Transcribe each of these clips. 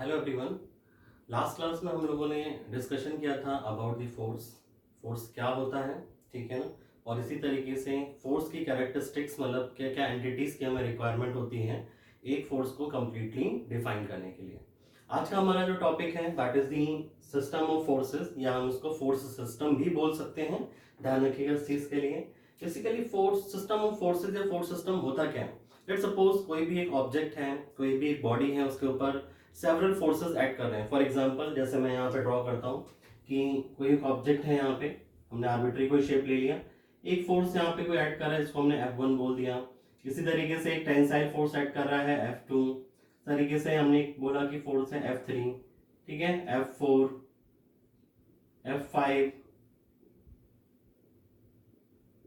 Hello everyone. Last class में हम लोगों ने डिस्कशन किया था अबाउट द फोर्स। फोर्स क्या होता है, ठीक है ना। और इसी तरीके से फोर्स की कैरेक्टरिस्टिक्स, मतलब क्या क्या एंटिटीज की हमें रिक्वायरमेंट होती हैं एक फोर्स को कंप्लीटली डिफाइन करने के लिए। आज का हमारा जो टॉपिक है that is the system of forces, या हम उसको फोर्स सिस्टम भी बोल सकते हैं। ध्यान रखिएगा इस चीज के लिए। Basically force system of forces या फोर्स सिस्टम होता क्या है। लेट्स सपोज कोई भी एक ऑब्जेक्ट है, कोई भी एक बॉडी है, उसके ऊपर सेवरल फोर्सेस एक्ट कर रहे हैं। फॉर एग्जांपल जैसे मैं यहाँ पे ड्रॉ करता हूँ कि कोई एक ऑब्जेक्ट है, यहाँ पे हमने आर्बिट्री कोई शेप ले लिया, एक फोर्स यहाँ पे कोई ऐड कर रहा है, इसको हमने F1 बोल दिया। इसी तरीके से एक टेंसाइल फोर्स ऐड कर रहा है F2। तरीके से हमने बोला कि फोर्स है F3, ठीक है, F4, F5।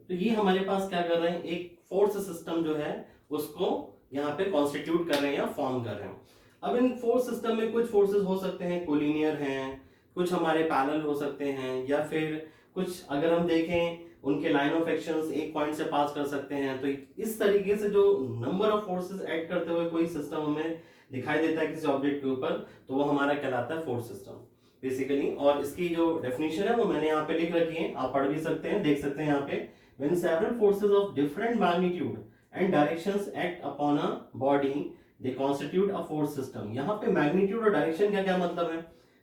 तो ये हमारे पास क्या कर रहे हैं, एक फोर्स सिस्टम जो है उसको यहाँ पे कॉन्स्टिट्यूट कर रहे हैं या फॉर्म कर रहे हैं। अब इन फोर्स सिस्टम में कुछ फोर्सेस हो सकते हैं कोलिनियर हैं, कुछ हमारे पैरेलल हो सकते हैं, या फिर कुछ अगर हम देखें उनके लाइन ऑफ एक्शंस एक पॉइंट से पास कर सकते हैं। तो इस तरीके से जो नंबर ऑफ फोर्सेस ऐड करते हुए कोई सिस्टम हमें दिखाई देता है किसी ऑब्जेक्ट के ऊपर, तो वो हमारा कहलाता है फोर्स सिस्टम बेसिकली। और इसकी जो डेफिनेशन है वो मैंने यहाँ पे लिख रखी है, आप पढ़ भी सकते हैं, देख सकते हैं यहाँ पे। When several forces of different magnitude and directions act upon a body, they constitute a force system। यहाँ पे मैग्नीट्यूड और डायरेक्शन का क्या मतलब है।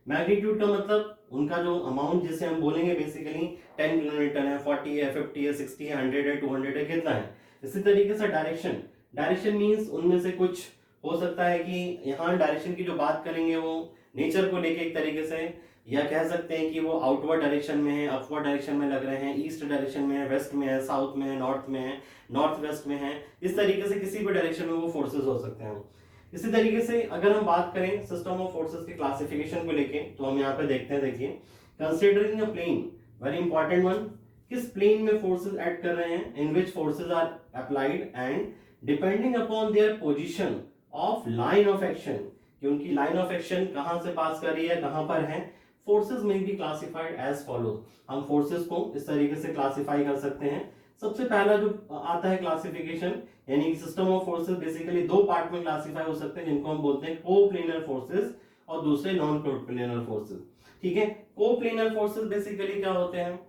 मैग्नीट्यूड का मतलब उनका जो अमाउंट जिसे हम बोलेंगे बेसिकली 10 किलोमीटर है, 40 है, 50 है, 60 है, 100 है, 200 है, कितना है। इसी तरीके से डायरेक्शन, डायरेक्शन मीन्स उनमें से कुछ हो सकता है कि यहाँ डायरेक्शन की जो बात करेंगे वो नेचर को लेके एक तरीके से, या कह सकते हैं कि वो आउटवर्ड डायरेक्शन में है, अपवर्ड डायरेक्शन में लग रहे हैं, ईस्ट डायरेक्शन में है, वेस्ट में है, साउथ में है, नॉर्थ में है, नॉर्थ वेस्ट में है। इस तरीके से किसी भी डायरेक्शन में वो फोर्सेस हो सकते हैं। इसी तरीके से अगर हम बात करें सिस्टम ऑफ फोर्सेस के क्लासिफिकेशन को लेके, तो हम यहाँ पे देखते हैं, देखिए, considering a plane, very important one, किस प्लेन में फोर्सेस ऐड कर रहे हैं, in which forces are applied and depending upon their position of line of action, कि उनकी लाइन ऑफ एक्शन कहां से पास कर रही है, कहां पर है। फोर्सेस में बी क्लासिफाइड एज फॉलोज। हम फोर्सेस को इस तरीके से क्लासिफाई कर सकते हैं। सबसे पहला जो आता है क्लासिफिकेशन, यानी सिस्टम ऑफ फोर्सेस बेसिकली दो पार्ट में क्लासिफाई हो सकते हैं, जिनको हम बोलते हैं कोप्लेनर फोर्सेस और दूसरे नॉन कोप्लेनर फोर्सेस। ठीक है, कोप्लेनर फोर्सेस बेसिकली क्या होते हैं,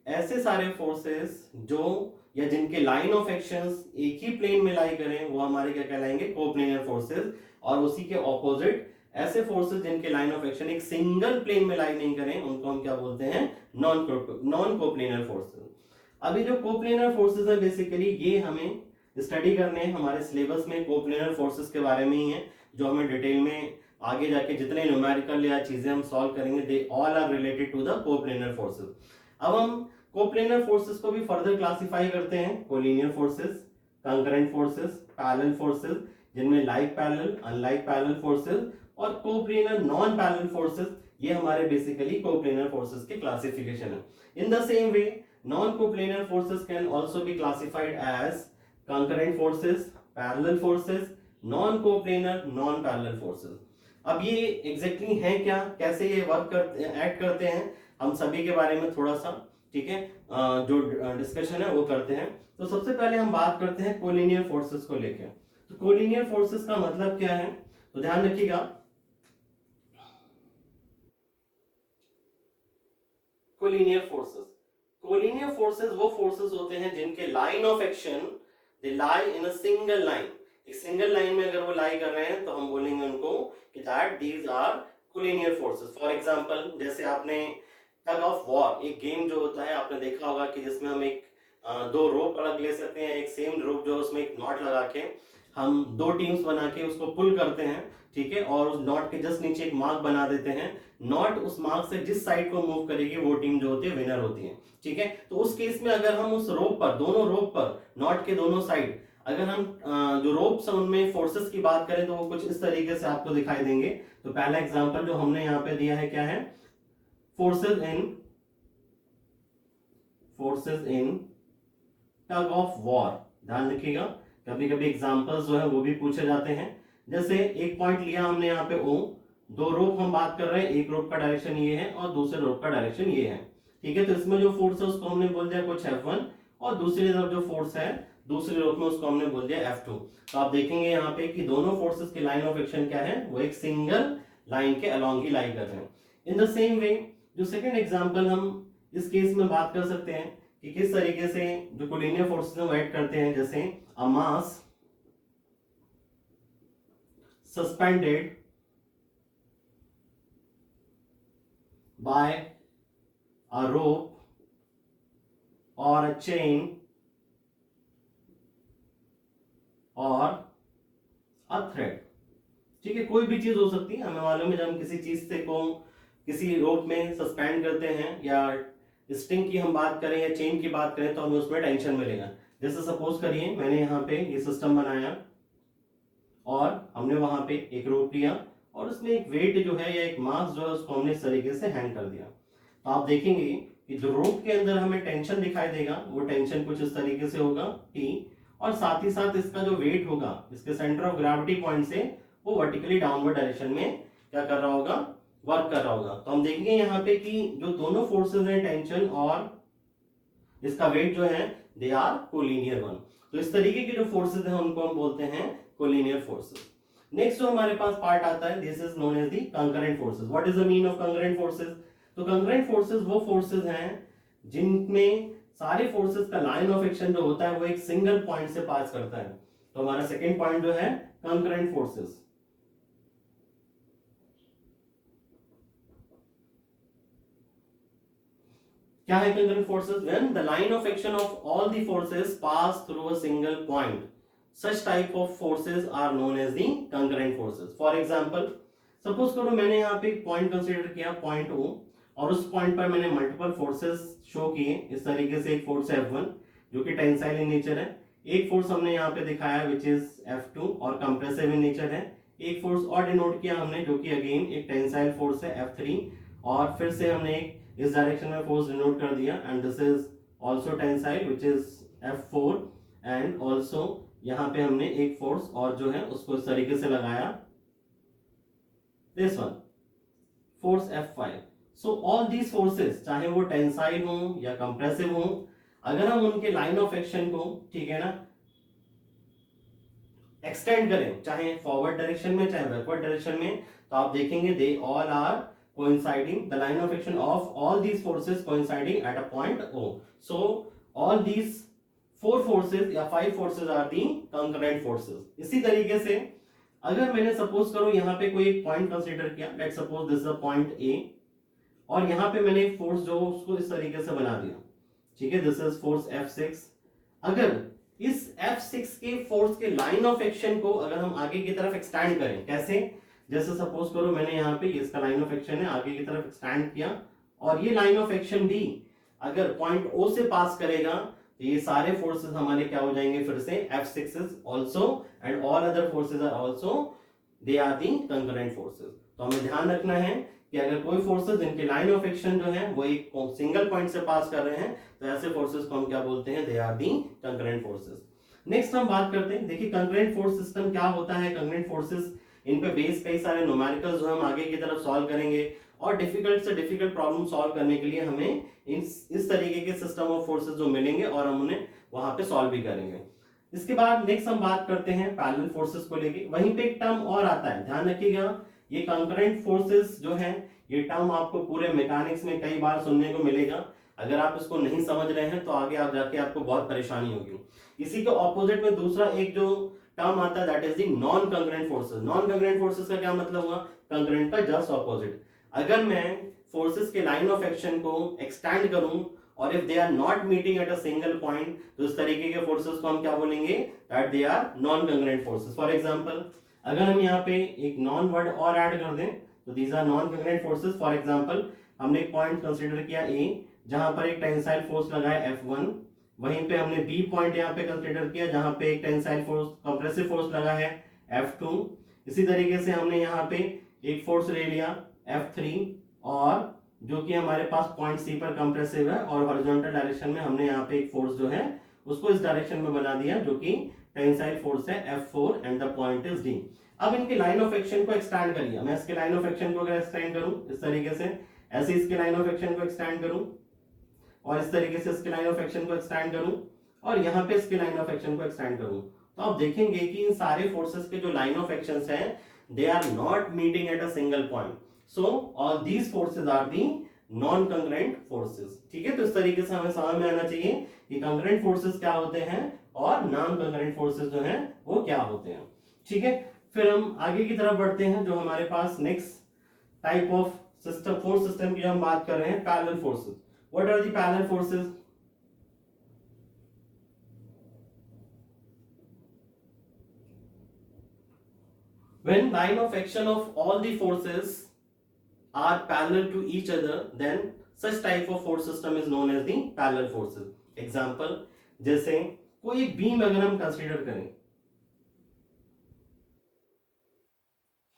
ऐसे सारे फोर्सेस जो या जिनके लाइन ऑफ एक्शंस एक ही प्लेन में लाई करें, वो हमारे क्या कहलाएंगे, कोप्लेनर फोर्सेस। और उसी के ऑपोजिट ऐसे फोर्सेस जिनके लाइन ऑफ एक्शन एक सिंगल प्लेन में लाई नहीं करें, उनको हम क्या बोलते हैं, नॉन कोप्लेनर फोर्सेस। अभी जो कोप्लेनर फोर्सेस है बेसिकली ये हमें स्टडी करने हैं, हमारे सिलेबस में कोप्लेनर फोर्सेस के बारे में ही है, जो हमें डिटेल में आगे जाके जितने न्यूमेरिकल या चीजें हम सॉल्व करेंगे, they all are related to the coplanar forces. अब हम कोप्लेनर फोर्सेस को भी फर्दर क्लासिफाई करते हैं, collinear forces, concurrent forces, parallel forces, जिनमें like parallel, unlike parallel forces और कोप्लेनर नॉन पैरेलल फोर्सेस, ये हमारे बेसिकली कोप्लेनर फोर्सेस के क्लासिफिकेशन है। In the same way non coplanar forces can also be classified as concurrent forces, parallel forces, non coplanar, non parallel forces. अब ये exactly हैं क्या, कैसे ये वर्क करते एक्ट करते हैं, हम सभी के बारे में थोड़ा सा, ठीक है, जो डिस्कशन है वो करते हैं। तो सबसे पहले हम बात करते हैं कोलिनियर फोर्सेस को लेकर। तो कोलिनियर फोर्सेस का मतलब क्या है, तो ध्यान रखिएगा, कोलिनियर फोर्सेस, कोलिनियर फोर्सेस वो फोर्सेस होते हैं जिनके line of action they lie in a single line. एक सिंगल लाइन में अगर वो लाई कर रहे हैं तो हम बोलेंगे उनको कि that these are collinear forces. For example जैसे आपने टग ऑफ वॉर, एक गेम जो होता है आपने देखा होगा कि जिसमें हम एक दो रोप अलग ले सकते हैं, एक सेम रोप जो उसमें एक नॉट लगा के हम दो टीम्स बना के उसको पुल करते हैं, ठीक है, और उस नॉट के जस्ट नीचे एक मार्क बना देते हैं। नॉट उस मार्क से जिस साइड को मूव करेगी वो टीम जो होती है विनर होती है, ठीक है। तो उस केस में अगर हम उस रोप पर, दोनों रोप पर, नॉट के दोनों साइड, अगर हम जो रोप्स हैं उनमें फोर्सेस की बात करें तो वो कुछ इस तरीके से आपको दिखाई देंगे। तो पहला एग्जांपल जो हमने यहाँ पे दिया है क्या है, forces in tug of war. ध्यान रखिएगा, कभी कभी एग्जांपल्स जो है वो भी पूछे जाते हैं। जैसे एक पॉइंट लिया हमने यहाँ पे O, दो रोप हम बात कर रहे हैं, एक रोप का डायरेक्शन ये है और दूसरे रोप का डायरेक्शन ये है, ठीक है। तो इसमें जो फोर्स है उसको हमने बोल दिया कुछ F1, और दूसरी तरफ जो फोर्स है दूसरे रोप में उसको हमने बोल दिया F2। तो आप देखेंगे यहाँ पे कि दोनों फोर्सेस की लाइन ऑफ एक्शन क्या है, वो एक सिंगल लाइन के अलोंग ही लाई कर रहे हैं। इन द सेम वे जो सेकंड एग्जांपल हम इस केस में बात कर सकते हैं कि किस तरीके से जो कोलिनियर फोर्सेस हम ऐड करते हैं, जैसे a mass suspended by a rope or a chain or a thread। ठीक है, कोई भी चीज हो सकती है। हमें मालूम है जब हम किसी चीज से को किसी रोप में सस्पेंड करते हैं या स्ट्रिंग की हम बात करें या चेन की बात करें तो हमें उसमें टेंशन मिलेगा। जैसे सपोज करिए मैंने यहाँ पे ये सिस्टम बनाया और हमने वहां पे एक रोप लिया और उसमें एक वेट जो है या एक मास जो है उसको हमने इस तरीके से हैंग कर दिया। तो आप देखेंगे कि जो रोप के अंदर हमें टेंशन दिखाई देगा वो टेंशन कुछ इस तरीके से होगा T, और साथ ही साथ इसका जो वेट होगा इसके सेंटर ऑफ ग्रेविटी पॉइंट से वो वर्टिकली डाउनवर्ड डायरेक्शन में क्या कर रहा होगा, वर्क कर रहा होगा। तो हम देखेंगे यहाँ पे कि जो दोनों फोर्सेस हैं, टेंशन और इसका वेट जो है दे आर कोलिनियर वन। तो इस तरीके के जो फोर्सेस हैं उनको हम बोलते हैं कोलिनियर फोर्सेस। नेक्स्ट जो हमारे पास पार्ट आता है, this is known as the concurrent forces. What is the mean of concurrent forces? तो कंकरेंट फोर्सेस वो फोर्सेस हैं जिनमें सारे फोर्सेस का लाइन ऑफ एक्शन जो होता है वो एक सिंगल पॉइंट से पास करता है। तो हमारा सेकेंड पॉइंट जो है कंकरेंट फोर्सेस। क्या है concurrent forces? When the line of action of all the forces pass through a single point, such type of forces are known as the concurrent forces। for example, suppose करो मैंने यहाँ पे एक point consider किया point O और उस point पर मैंने मल्टीपल फोर्सेस शो किए इस तरीके से। एक फोर्स F1 जो कि टेंसाइल इन नेचर है, एक फोर्स हमने यहाँ पे दिखाया विच इज F2 और कंप्रेसिव इन नेचर है, एक फोर्स और डिनोट किया हमने जो कि अगेन एक टेंसाइल फोर्स है F3, और फिर से हमने इस डायरेक्शन में फोर्स डिनोट कर दिया and this is also tensile which is F4, and also यहां पे हमने एक फोर्स और जो है उसको इस तरीके से लगाया, this one force F5। So all these forces चाहे वो टेंसाइल हो या कंप्रेसिव हो, अगर हम उनके लाइन ऑफ एक्शन को, ठीक है ना, एक्सटेंड करें चाहे फॉरवर्ड डायरेक्शन में चाहे बैकवर्ड डायरेक्शन में, तो आप देखेंगे they all are coinciding, the line of action of all these forces coinciding at a point O। So all these 4 forces या 5 forces are the concurrent forces. इसी तरीके से अगर मैंने सपोज करो यहाँ पे कोई एक पॉइंट कंसीडर किया, let suppose this is a point A, और यहाँ पे मैंने एक फोर्स जो उसको इस तरीके से बना दिया, ठीक है, दिस इज फोर्स F6। अगर इस F6 के फोर्स के लाइन ऑफ एक्शन को अगर हम आगे की तरफ एक्सटेंड करें, कैसे? जैसे सपोज करो मैंने यहाँ पे इसका लाइन ऑफ एक्शन है आगे की तरफ एक्सटेंड किया, और ये लाइन ऑफ एक्शन भी अगर पॉइंट O से पास करेगा तो ये सारे फोर्सेस हमारे क्या हो जाएंगे, फिर से F6 is also and all other forces are also they are the concurrent forces। तो हमें ध्यान रखना है कि अगर कोई फोर्सेस जिनके लाइन ऑफ एक्शन जो है वो एक सिंगल पॉइंट से पास कर रहे हैं तो ऐसे फोर्सेस को हम क्या बोलते हैं, they are the concurrent forces. Next हम बात करते हैं, देखिए कंकरेंट फोर्स सिस्टम क्या होता है। कंकरेंट फोर्सेस, इन पे बेस कई सारे न्यूमेरिकल्स जो हम आगे की तरफ सॉल्व करेंगे, और डिफिकल्ट से डिफिकल्ट प्रॉब्लम सॉल्व करने के लिए हमें इस तरीके के सिस्टम ऑफ फोर्सेस जो मिलेंगे और हम उन्हें वहां पे सॉल्व भी करेंगे। इसके बाद नेक्स्ट हम बात करते हैं पैरेलल फोर्सेस को लेके। वहीं पे एक टर्म और आता है, ध्यान रखिएगा, ये कंकरेंट फोर्सेस जो है ये टर्म आपको पूरे मैकेनिक्स में कई बार सुनने को मिलेगा। अगर आप इसको नहीं समझ रहे हैं तो आगे आप जाके आपको बहुत परेशानी होगी। इसी के ऑपोजिट में दूसरा एक जो टर्म आता है that is the non concurrent forces. Non concurrent forces का क्या मतलब हुआ? कंकरेंट का जस्ट ऑपोजिट। अगर मैं फोर्सेस के लाइन ऑफ एक्शन को एक्सटेंड करूं और if they are not meeting at a single point, तो इस तरीके के फोर्सेस को हम क्या बोलेंगे, that they are non concurrent forces. For example अगर हम यहाँ पे एक नॉन वर्ड और ऐड कर दें तो these are non concurrent forces. For example हमने एक पॉइंट कंसीडर किया A जहां पर एक टेंसाइल फोर्स लगाया F1, वहीं पे हमने B पॉइंट यहाँ पे कंसीडर किया जहां पे एक टेंसाइल फोर्स कंप्रेसिव फोर्स लगा है F2। इसी तरीके से हमने यहाँ पे एक फोर्स ले लिया F3 और जो कि हमारे पास पॉइंट C पर कंप्रेसिव है, और हॉरिजॉन्टल डायरेक्शन में हमने यहाँ पे एक फोर्स जो है उसको इस डायरेक्शन में बना दिया जो कि टेंसाइल फोर्स है F4 and the point is D। अब इनके लाइन ऑफ एक्शन को एक्सटेंड करिए। मैं इसके लाइन ऑफ एक्शन को अगर एक्सटेंड करूं इस तरीके से, ऐसे इसके लाइन ऑफ एक्शन को एक्सटेंड करूं और इस तरीके से इसके लाइन ऑफ एक्शन को एक्सटेंड करूं और यहाँ पे इसके लाइन ऑफ एक्शन को एक्सटेंड करूं, तो आप देखेंगे कि इन सारे फोर्सेस के जो लाइन ऑफ एक्शंस हैं they are not meeting at a single point. So all these forces are the non concurrent forces. ठीक है, तो इस तरीके से हमें समझ में आना चाहिए कि कंकरेंट फोर्सेस क्या होते हैं और नॉन कंकरेंट फोर्सेस जो हैं वो क्या होते हैं। ठीक है, फिर हम आगे की तरफ बढ़ते हैं। जो हमारे पास next type of system, force system की हम बात कर रहे हैं, parallel forces. What are the parallel forces? When line of action of all the forces are parallel to each other, then such type of force system is known as the parallel forces. Example, जैसे कोई एक beam अगर हम consider करें,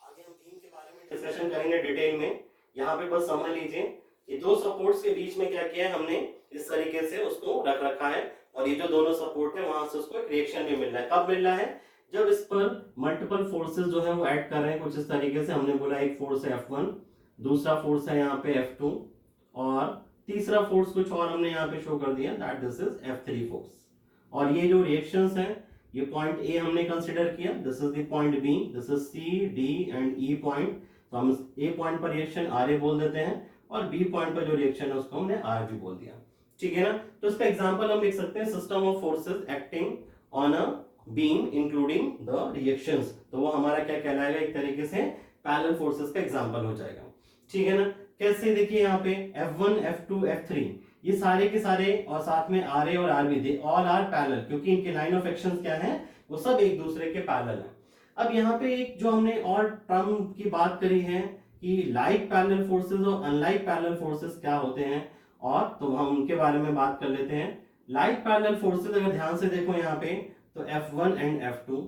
आगे हम beam के बारे में डिस्कशन करेंगे डिटेल में। यहाँ पे बस समझ लीजिए कि दो सपोर्ट्स के बीच में क्या किया है हमने, इस तरीके से उसको रख रखा है, और ये जो दोनों सपोर्ट है वहां से उसको एक रिएक्शन भी मिल रहा है। कब मिल रहा है? जब इस पर मल्टीपल फोर्सेस जो है वो ऐड कर रहे हैं कुछ इस तरीके से। हमने बोला एक फोर्स है F1, दूसरा फोर्स है यहाँ पे F2, और तीसरा फोर्स कुछ और हमने यहाँ पे शो कर दिया, that this is F3 force. और ये जो रिएक्शंस हैं, ये पॉइंट ए हमने कंसीडर किया, this is the point B, this is C D and E point. तो हम ए पॉइंट पर रिएक्शन आर ए बोल देते हैं, और बी पॉइंट पर जो रिएक्शन है उसको हमने आर बी बोल दिया। ठीक है ना, तो इसका एग्जांपल हम लिख सकते हैं, system of forces acting on a beam including the reactions. तो वो हमारा क्या कहलाएगा, एक तरीके से पैरेलल फोर्सेस का एग्जांपल हो जाएगा। ठीक है ना, कैसे? देखिए यहाँ पे F1, F2, F3 ये सारे के सारे, और साथ में RA और RB, they all are parallel, क्योंकि इनके लाइन ऑफ एक्शंस क्या है, वो सब एक दूसरे के पैरेलल हैं। अब यहाँ पे एक जो हमने और टर्म की बात करी है कि लाइक पैरेलल फोर्सेस और अनलाइक पैरेलल फोर्सेस क्या होते हैं, और तो हम उनके बारे में बात कर लेते हैं। लाइक पैरेलल फोर्सेस अगर ध्यान से देखो यहाँ पे, तो F1 एंड F2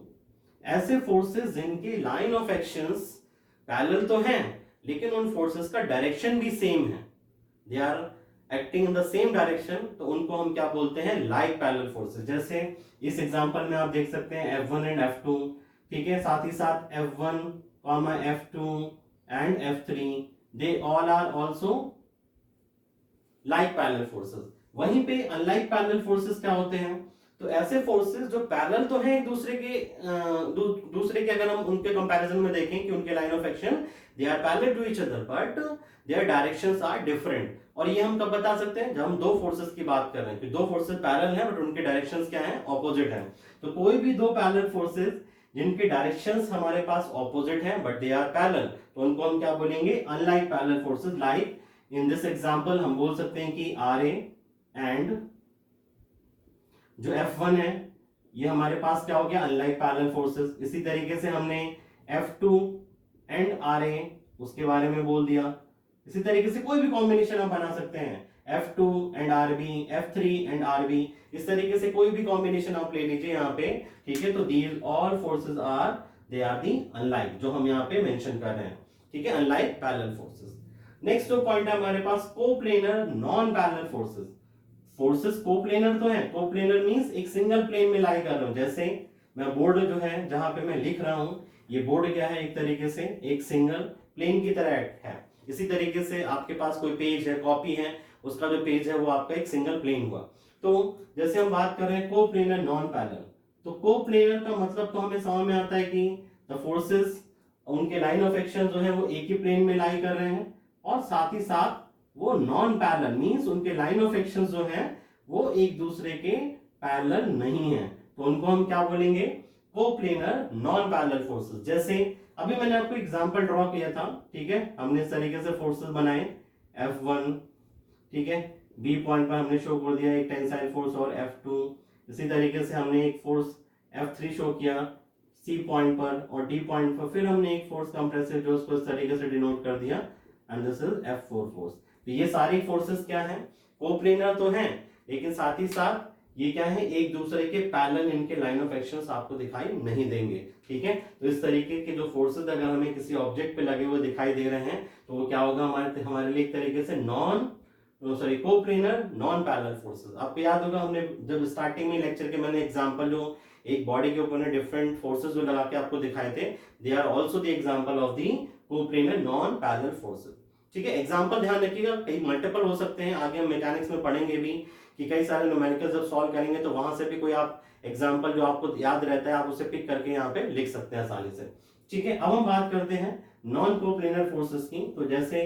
ऐसे फोर्सेस जिनकी लाइन ऑफ एक्शंस पैरेलल तो हैं, लेकिन उन फोर्सेस का डायरेक्शन भी सेम है, they are acting in the same direction, तो उनको हम क्या बोलते हैं, लाइक पैरेलल फोर्सेस। जैसे इस एग्जांपल में आप देख सकते हैं F1 एंड F2, ठीक है, साथ ही साथ F1, F2 and F3, they all are also like parallel forces. वहीं पे अनलाइक पैरेलल फोर्सेस क्या होते हैं? तो ऐसे फोर्सेस जो पैरेलल तो हैं एक दूसरे के, दूसरे के अगर हम उनके कंपैरिजन में देखें कि उनके line of action they are parallel to each other, but their directions are different. और ये हम कब बता सकते हैं? जब हम दो फोर्सेस की बात कर रहे हैं कि दो फोर्सेस पैरेलल हैं बट उनके डायरेक्शंस क्या हैं, ऑपोजिट हैं। तो कोई भी दो पैरेलल फोर्सेस जिनके डायरेक्शंस हमारे पास ऑपोजिट हैं बट दे आर पैरेलल, तो उनको हम क्या बोलेंगे, unlike parallel forces. Like in this example हम बोल सकते हैं कि RA एंड जो F1 है ये हमारे पास क्या हो गया, अनलाइक पैरेलल फोर्सेस। इसी तरीके से हमने F2 एंड RA उसके बारे में बोल दिया। इसी तरीके से कोई भी कॉम्बिनेशन आप बना सकते हैं, F2 and RB, F3 and RB, इस तरीके से कोई भी कॉम्बिनेशन आप ले लीजिए यहाँ पे। ठीक है, तो these all forces are, they are the unlike, जो हम यहाँ पे मेंशन कर रहे हैं। ठीक है, अनलाइक पैरेलल फोर्सेस। नेक्स्ट जो पॉइंट है हमारे पास, coplanar non parallel forces. Forces coplanar तो है, कोप्लेनर मींस एक सिंगल प्लेन में लाई कर रहा हूं। जैसे मैं बोर्ड जो है जहां पे मैं लिख रहा हूं, ये बोर्ड क्या है, एक तरीके से एक सिंगल प्लेन की तरह है। इसी तरीके से आपके पास कोई पेज है, कॉपी है, उसका जो पेज है वो आपका एक सिंगल प्लेन हुआ। तो जैसे हम बात कर रहे हैं कोप्लेनर नॉन पैरेलल, तो कोप्लेनर का मतलब तो हमें समझ में आता है कि द फोर्सेस, उनके लाइन ऑफ एक्शन जो है वो एक ही प्लेन में लाई कर रहे हैं, और साथ ही साथ वो नॉन पैरेलल मींस उनके लाइन ऑफ एक्शन जो है वो एक दूसरे के पैरेलल नहीं है, तो उनको हम क्या बोलेंगे, कोप्लेनर नॉन पैरेलल फोर्सेस। जैसे अभी मैंने आपको एग्जांपल ड्रॉ किया था, ठीक है, हमने इस तरीके से फोर्सेस बनाए F1, ठीक है, बी पॉइंट पर हमने शो कर दिया एक टेंसाइल फोर्स, और F2, इसी तरीके से हमने एक फोर्स F3 शो किया सी पॉइंट पर, और डी पॉइंट पर फिर हमने एक फोर्स कंप्रेसिव जो उसको इस तरीके से डिनोट कर दिया, and this is F4 force. तो ये सारी फोर्सेस क्या हैं, कोप्लेनर तो हैं, लेकिन साथ ही साथ ये क्या है, एक दूसरे के पैरेलल, इनके लाइन ऑफ एक्शंस आपको दिखाई नहीं देंगे। ठीक है, तो इस तरीके के जो फोर्सेस अगर हमें किसी ऑब्जेक्ट पे लगे हुए दिखाई दे रहे हैं, तो वो क्या होगा, हमारे लिए एक तरीके से कोप्लेनर नॉन पैरेलल फोर्सेस। आपको याद होगा हमने जब स्टार्टिंग में लेक्चर के मैंने एग्जांपल जो एक बॉडी के ऊपर डिफरेंट फोर्सेस जो लगा के आपको दिखाए थे, they are also the example of the coplanar non parallel forces. ठीक है, एग्जांपल ध्यान रखिएगा, कई मल्टीपल हो सकते हैं, आगे हम मैकेनिक्स में पढ़ेंगे भी कि कई सारे न्यूमेरिकल जब सॉल्व करेंगे तो वहां से भी कोई आप एग्जांपल जो आपको याद रहता है आप उसे पिक करके यहाँ पे लिख सकते हैं आसानी से। ठीक है, अब हम बात करते हैं नॉन कोप्लेनर फोर्सेस की। तो जैसे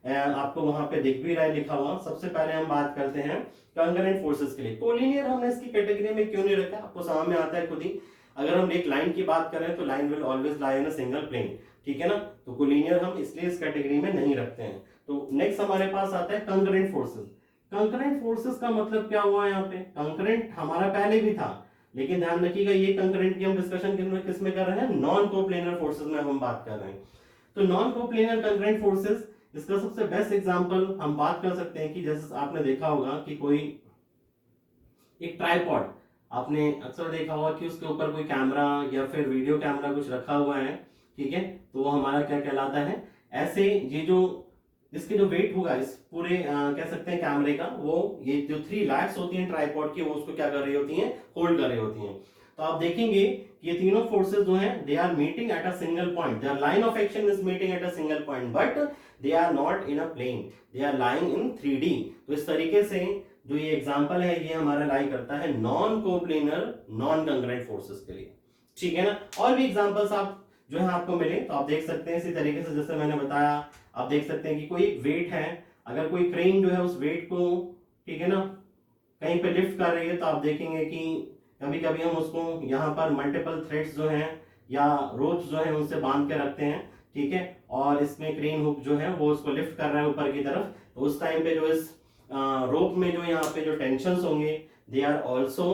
आपको वहां पे दिख भी रहा है लिखा हुआ, सबसे पहले हम बात करते हैं कंकरेंट फोर्सेस के लिए। कोलिनियर हमने इसकी कैटेगरी में क्यों नहीं रखा, आपको समझ में आता है खुद ही। अगर हम एक लाइन की बात करें तो line will always lie in a single plane, ठीक है ना, तो कोलिनियर हम इसलिए इस कैटेगरी में नहीं रखते हैं। तो नेक्स्ट हमारे पास आता है कंकरेंट फोर्सेस। कंकरेंट फोर्सेस का मतलब क्या हुआ यहाँ पे, कंकरेंट हमारा पहले भी था, लेकिन ध्यान रखिएगा ये कंकरेंट की हम डिस्कशन किस में कर रहे हैं, नॉन कोप्लेनर फोर्सेस में हम बात कर रहे हैं। तो नॉन कोप्लेनर कंकरेंट फोर्सेस, इसका सबसे बेस्ट एग्जांपल हम बात कर सकते हैं कि जैसे आपने देखा होगा कि कोई एक ट्राइपॉड, आपने अक्सर देखा होगा कि उसके ऊपर कोई कैमरा या फिर वीडियो कैमरा कुछ रखा हुआ है, ठीक है, तो वो हमारा क्या कहलाता है, ऐसे ये जो इसके जो वेट होगा इस पूरे कह सकते हैं कैमरे का, वो ये जो 3 लैग्स होती हैं ट्राइपॉड की, वो उसको क्या कर रही होती हैं, होल्ड कर रही होती हैं। तो आप देखेंगे कि ये तीनों फोर्सेस जो हैं they are meeting at a single point, their line of action is meeting at a single point, but they are not in a plane, they are lying in 3D। तो इस तरीके से जो ये एग्जांपल है ये हमारा लाई करता है non coplanar non concurrent forces के लिए, ठीक है ना। और भी एग्जांपल्स आप जो है आपको मिले तो आप देख सकते हैं इसी तरीके से, जैसे मैंने बताया, आप देख सकते हैं कि कोई वेट है, अगर कोई क्रेन जो है उस वेट को, ठीक है ना, कहीं पे लिफ्ट कर रही है, तो आप देखेंगे कि कभी कभी हम उसको यहाँ पर मल्टीपल थ्रेड्स जो हैं या रोप्स जो हैं उनसे बांध के रखते हैं, ठीक है, और इसमें क्रेन हुक जो है वो उसको लिफ्ट कर रहा है ऊपर की तरफ, तो उस टाइम पे जो इस रोप में जो यहाँ पे जो टेंशंस होंगे दे आर ऑल्सो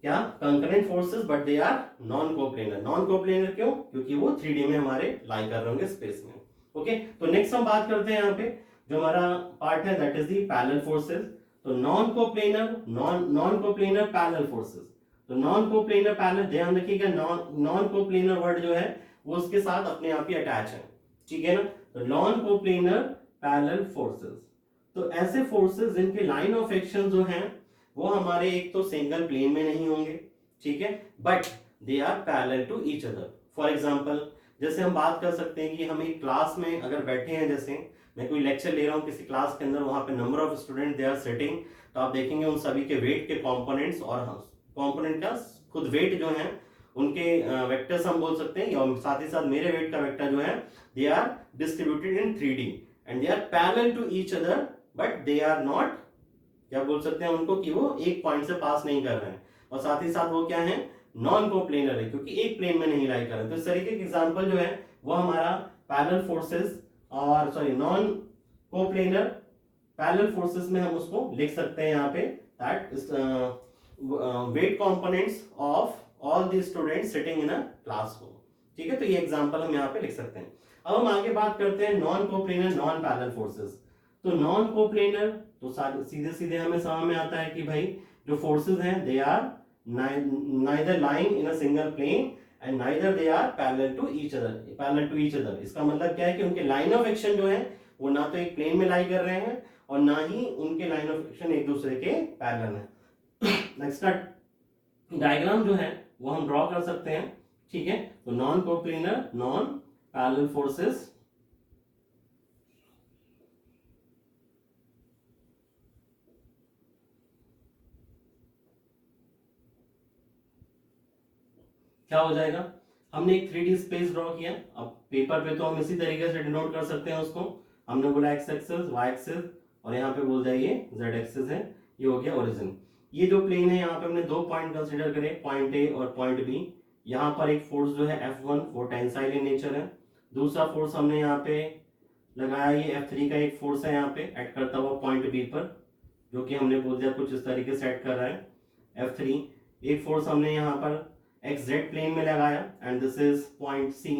क्या, concurrent forces, but they are non coplanar. Non coplanar क्यों, क्योंकि वो 3D में हमारे लाई कर रहे होंगे स्पेस में। ओके, तो नेक्स्ट हम बात करते हैं यहाँ पे जो हमारा पार्ट है that is the parallel forces. तो non coplanar non coplanar parallel forces, तो नॉन कोप्लेनर पैरेलल, ध्यान रखिएगा नॉन कोप्लेनर वर्ड जो है वो उसके साथ अपने आप ही अटैच है, ठीक है ना। तो नॉन कोप्लेनर पैरेलल फोर्सेस, तो ऐसे फोर्सेस जिनके लाइन ऑफ एक्शन जो है वो हमारे एक तो सिंगल प्लेन में नहीं होंगे, ठीक है, but they are parallel to each other. For example जैसे हम बात कर सकते हैं कि हम एक क्लास में अगर बैठे हैं, जैसे मैं कोई लेक्चर ले रहा हूं किसी क्लास के अंदर, वहां पे number of student they are sitting, तो आप देखेंगे उन सभी के वेट के कंपोनेंट्स और कंपोनेंट का खुद वेट जो है उनके वेक्टर्स हम बोल सकते हैं, और साथ ही साथ मेरे वेट का वेक्टर जो है they are distributed in 3D and they are parallel to each other, but they are not, क्या बोल सकते हैं उनको कि वो एक पॉइंट से पास नहीं कर रहे हैं, और साथ ही साथ वो क्या है, नॉन कोप्लेनर है, क्योंकि एक प्लेन में नहीं लाई कर रहे। तो इस तरीके के एग्जांपल जो है वो हमारा पैरेलल फोर्सेस और sorry non coplanar parallel forces में हम उसको लिख सकते हैं यहाँ पे, that is weight components of all the students sitting in a classroom, ठीक है, तो ये एग्जांपल हम यहाँ पे लिख सकते हैं। अब हम आगे बात करते हैं non coplanar non parallel forces. तो नॉन कोप्लेनर, तो सीधे सीधे हमें समझ में आता है कि भाई जो फोर्सेस हैं they are neither lying in a single plane and neither they are parallel to each other. इसका मतलब क्या है कि उनके लाइन ऑफ एक्शन जो है वो ना तो एक प्लेन में लाई कर रहे हैं और ना ही उनके लाइन ऑफ एक्शन एक दूसरे के पैरेलल है। नेक्स्ट डायग्राम जो है वो हम ड्रॉ कर सकते हैं, ठीक है। तो non coplanar non parallel forces, क्या हो जाएगा, हमने एक 3D स्पेस ड्रॉ किया, अब पेपर पे तो हम इसी तरीके से डिनोट कर सकते हैं उसको, हमने बोला एक्स एक्सिस वाई एक्सिस और यहाँ पे बोल जाइए जेड एक्सिस है, ये हो गया ओरिजिन। ये जो प्लेन है यहाँ पे हमने 2 पॉइंट कंसीडर करे, पॉइंट ए और पॉइंट बी। यहाँ पर एक फोर्स जो है F1 वो टेंसाइल इन नेचर है, दूसरा फोर्स हमने यहाँ पे लगाया ये F3 का एक फोर्स है यहाँ पे एक्ट करता हुआ पॉइंट बी पर, जो कि हमने बोल दिया कुछ इस तरीके से एक्ट कर रहा है F3। एक फोर्स हमने यहाँ पर XZ प्लेन में लगाया and this is point C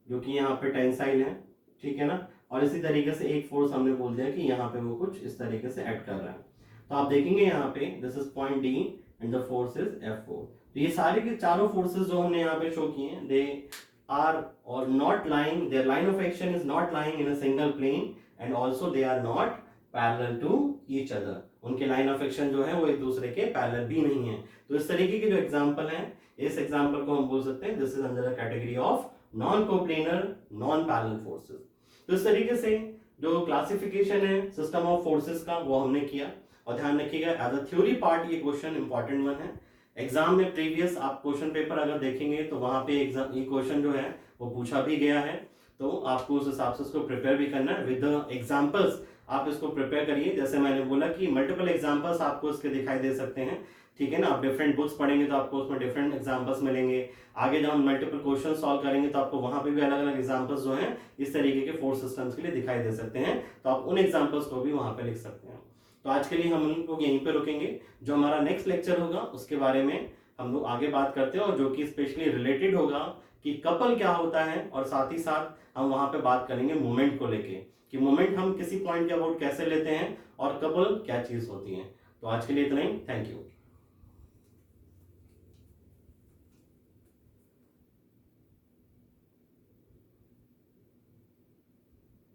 जो कि यहाँ पे टेंसाइल है, ठीक है ना, और इसी तरीके से एक फोर्स हमने बोल दिया कि यहाँ पे वो कुछ इस तरीके से एक्ट कर रहा है। तो आप देखेंगे यहाँ पे this is point D and the force is F4। तो ये सारे के चारों फोर्सेस जो हमने यहाँ पे शो किए हैं दे आर और not lying, their line of action is not lying in a single plane and also they are not parallel to each other, उनके लाइन ऑफ एक्शन जो है वो एक दूसरे के पैरेलल भी नहीं है। तो इस तरीके के जो एग्जांपल हैं, इस एग्जांपल को हम बोल सकते हैं this is under the category of non coplanar non parallel forces. तो इस तरीके से जो क्लासिफिकेशन है सिस्टम ऑफ फोर्सेस का वो हमने किया, और ध्यान रखिएगा एज अ थ्योरी पार्ट ये क्वेश्चन इंपॉर्टेंट वन है, एग्जाम में प्रीवियस आप क्वेश्चन पेपर अगर देखेंगे तो वहां पे एग्जाम ये क्वेश्चन जो है वो पूछा भी गया है, तो आपको उस हिसाब से उसको प्रिपेयर भी करना है विद एग्जांपल्स। आप इसको प्रिपेयर करिए, जैसे मैंने बोला कि मल्टीपल एग्जांपल्स आपको इसके दिखाई दे सकते हैं, ठीक है ना। आप डिफरेंट बुक्स पढ़ेंगे तो आपको उसमें डिफरेंट एग्जांपल्स मिलेंगे। आगे जब हम मल्टीपल क्वेश्चन सॉल्व करेंगे तो आपको वहां पे भी अलग अलग एग्जांपल्स जो हैं इस तरीके के फोर्स सिस्टम्स के लिए दिखाई दे सकते हैं, तो आप उन एग्जांपल्स को भी वहां पे लिख सकते हैं। तो आज के लिए हम लोग यहीं पे रुकेंगे। जो हमारा नेक्स्ट लेक्चर होगा उसके बारे में हम लोग आगे बात करते हैं, और जो कि स्पेशली रिलेटेड होगा कि कपल क्या होता है, और साथ ही साथ हम वहां पे बात करेंगे मोमेंट को लेके कि मोमेंट हम किसी पॉइंट के अबाउट कैसे लेते हैं और कपल क्या चीज होती है। तो आज के लिए इतना ही, थैंक यू।